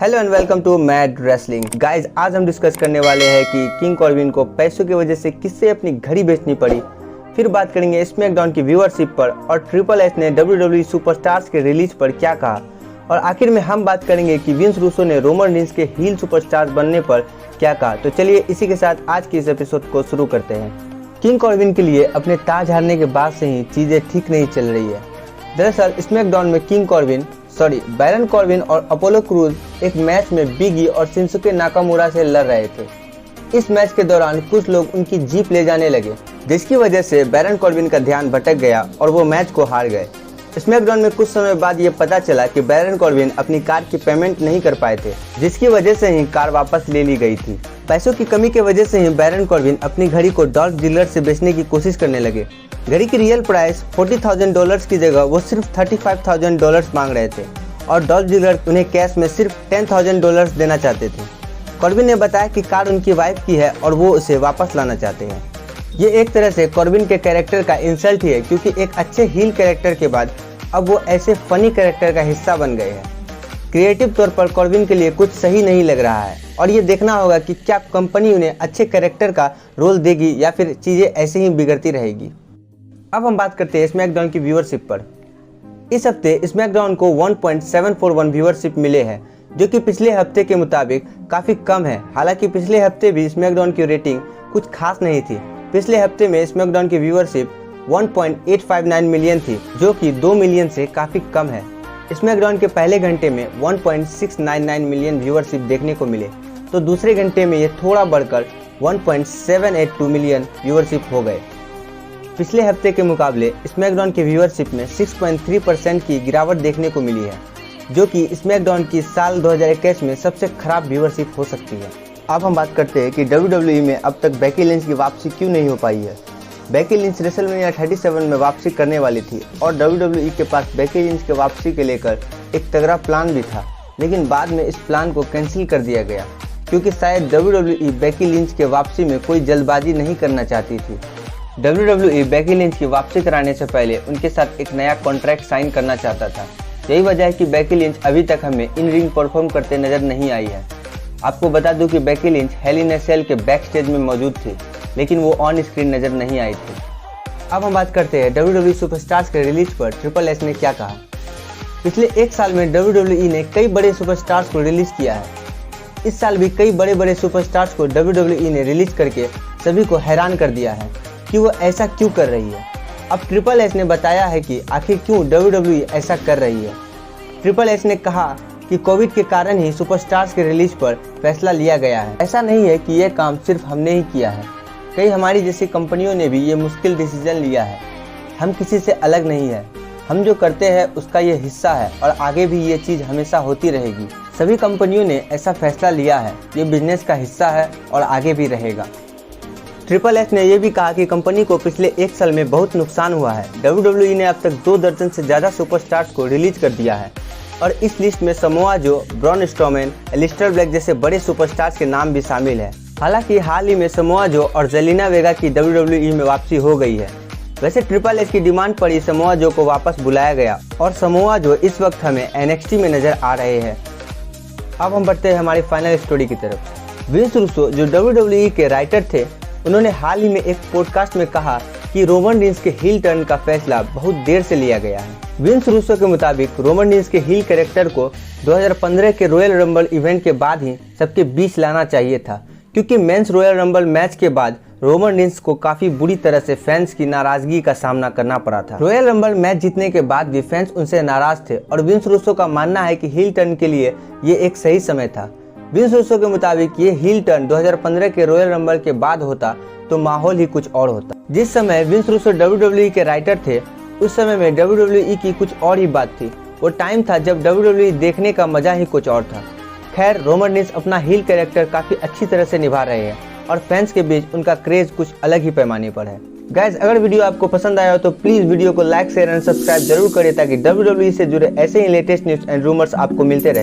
Hello and welcome to mad wrestling. Guys, आज हम discuss करने वाले हैं कि किंग कॉर्बिन को पैसों की वजह से किससे अपनी घड़ी बेचनी पड़ी। फिर बात करेंगे स्मैकडाउन की व्यूअरशिप पर और ट्रिपल एच ने WWE सुपरस्टार्स के रिलीज पर क्या कहा। और आखिर में हम बात करेंगे कि विंस रूसो ने रोमन रेंस के हील सुपरस्टार बनने पर क्या कहा। तो चलिए इसी के साथ आज की इस एपिसोड को शुरू करते हैं। किंग कॉर्बिन के लिए अपने ताज हारने के बाद से ही चीजें ठीक नहीं चल रही है। दरअसल स्मैकडाउन में बैरन कॉर्बिन और अपोलो क्रूज एक मैच में बिग ई और शिंसुके नाकामुरा से लड़ रहे थे। इस मैच के दौरान कुछ लोग उनकी जीप ले जाने लगे, जिसकी वजह से बैरन कॉर्बिन का ध्यान भटक गया और वो मैच को हार गए। स्मैकडाउन में कुछ समय बाद ये पता चला कि बैरन कॉर्बिन अपनी कार की पेमेंट नहीं कर पाए थे, जिसकी वजह से ही कार वापस ले ली गई थी। पैसों की कमी की वजह से ही बैरन कॉर्बिन अपनी घड़ी को डॉल्फ डीलर से बेचने की कोशिश करने लगे। घड़ी की रियल प्राइस $40,000 की जगह वो सिर्फ $35,000 मांग रहे थे और डॉल्फ डीलर उन्हें कैश में सिर्फ $10,000 देना चाहते थे। कॉर्बिन ने बताया कि कार उनकी वाइफ की है और वो उसे वापस लाना चाहते हैं। ये एक तरह से कॉर्बिन के कैरेक्टर का इंसल्ट ही है, क्योंकि एक अच्छे हील कैरेक्टर के बाद अब वो ऐसे फनी कैरेक्टर का हिस्सा बन गए हैं। क्रिएटिव तौर पर कॉर्बिन के लिए कुछ सही नहीं लग रहा है और ये देखना होगा कि क्या कंपनी उन्हें अच्छे कैरेक्टर का रोल देगी या फिर चीज़ें ऐसे ही बिगड़ती रहेगी। अब हम बात करते हैं स्मैकडाउन की व्यूअरशिप पर। इस हफ्ते स्मैकडाउन को 1.741 व्यूअरशिप मिले हैं, जो कि पिछले हफ्ते के मुताबिक काफ़ी कम है। हालांकि पिछले हफ्ते भी स्मैकडाउन की रेटिंग कुछ खास नहीं थी। पिछले हफ्ते में स्मैकडाउन की व्यूअरशिप 1.859 मिलियन थी, जो कि 2 मिलियन से काफ़ी कम है। स्मैकडाउन के पहले घंटे में 1.699 मिलियन व्यूअरशिप देखने को मिले, तो दूसरे घंटे में ये थोड़ा बढ़कर 1.782 मिलियन व्यूअरशिप हो गए। पिछले हफ्ते के मुकाबले स्मैकडाउन की व्यूअरशिप में 6.3% की गिरावट देखने को मिली है, जो कि स्मैकडाउन की साल 2021 में सबसे खराब व्यूअरशिप हो सकती है। अब हम बात करते हैं कि WWE में अब तक बेकी लिंच की वापसी क्यों नहीं हो पाई है। बेकी लिंच रेसलमेनिया 37 में वापसी करने वाली थी और WWE के पास बेकी लिंच के वापसी के लेकर एक तगड़ा प्लान भी था, लेकिन बाद में इस प्लान को कैंसिल कर दिया गया, क्योंकि शायद WWE बेकी लिंच के वापसी में कोई जल्दबाजी नहीं करना चाहती थी। WWE बेकी लिंच की वापसी कराने से पहले उनके साथ एक नया कॉन्ट्रैक्ट साइन करना चाहता था। यही वजह है कि बेकी लिंच अभी तक हमें इन रिंग परफॉर्म करते नजर नहीं आई है। आपको बता दूं कि बेकी लिंच हेल इन ए सेल के बैक स्टेज में मौजूद थी, लेकिन वो ऑन स्क्रीन नजर नहीं आई थी। अब हम बात करते हैं WWE सुपरस्टार्स के रिलीज पर ट्रिपल एच ने क्या कहा। पिछले एक साल में WWE ने कई बड़े सुपरस्टार्स को रिलीज किया है। इस साल भी कई बड़े बड़े सुपरस्टार्स को WWE ने रिलीज करके सभी को हैरान कर दिया है कि वो ऐसा क्यों कर रही है। अब ट्रिपल एच ने बताया है कि आखिर क्यों WWE ऐसा कर रही है। ट्रिपल एच ने कहा कि कोविड के कारण ही सुपरस्टार्स के रिलीज पर फैसला लिया गया है। ऐसा नहीं है कि यह काम सिर्फ हमने ही किया है, कई हमारी जैसी कंपनियों ने भी ये मुश्किल डिसीजन लिया है। हम किसी से अलग नहीं है, हम जो करते हैं उसका ये हिस्सा है और आगे भी ये चीज़ हमेशा होती रहेगी। सभी कंपनियों ने ऐसा फैसला लिया है, ये बिजनेस का हिस्सा है और आगे भी रहेगा। ट्रिपल एच ने यह भी कहा कि कंपनी को पिछले एक साल में बहुत नुकसान हुआ है। WWE ने अब तक 2 दर्जन से ज़्यादा सुपरस्टार्स को रिलीज कर दिया है और इस लिस्ट में Samoa Joe, Braun Strowman, Aleister Black जैसे बड़े सुपरस्टार्स के नाम भी शामिल है। हालांकि हाल ही में समोआ जो और जेलिना वेगा की WWE में वापसी हो गई है। वैसे ट्रिपल एच की डिमांड पर ही समोआ जो को वापस बुलाया गया और समोआ जो इस वक्त हमें NXT में नजर आ रहे हैं। अब हम बढ़ते हैं हमारी फाइनल स्टोरी की तरफ। विंस रूसो जो WWE के राइटर थे, उन्होंने हाल ही में एक पॉडकास्ट में कहा कि रोमन रेंस के हील टर्न का फैसला बहुत देर से लिया गया है। विंस रूसो के मुताबिक रोमन रेंस के हील कैरेक्टर को 2015 के रॉयल रंबल इवेंट के बाद ही सबके बीच लाना चाहिए था, क्योंकि मेंस रॉयल रंबल मैच के बाद रोमन रेंस को काफी बुरी तरह से फैंस की नाराजगी का सामना करना पड़ा था। रॉयल रंबल मैच जीतने के बाद भी फैंस उनसे नाराज थे और विंस रूसो का मानना है कि हील टर्न के लिए ये एक सही समय था। विंस रूसो के मुताबिक ये हील टर्न 2015 के रॉयल रंबल के बाद होता तो माहौल ही कुछ और होता। जिस समय विंस रूसो WWE के राइटर थे, उस समय में WWE की कुछ और ही बात थी। वो टाइम था जब WWE देखने का मजा ही कुछ और था। खैर, रोमन रेंस अपना हील कैरेक्टर काफी अच्छी तरह से निभा रहे हैं और फैंस के बीच उनका क्रेज कुछ अलग ही पैमाने पर है। गाइज, अगर वीडियो आपको पसंद आया हो तो प्लीज वीडियो को लाइक, शेयर एंड सब्सक्राइब जरूर करें, ताकि WWE से जुड़े ऐसे ही लेटेस्ट न्यूज एंड रूमर्स आपको मिलते रहे।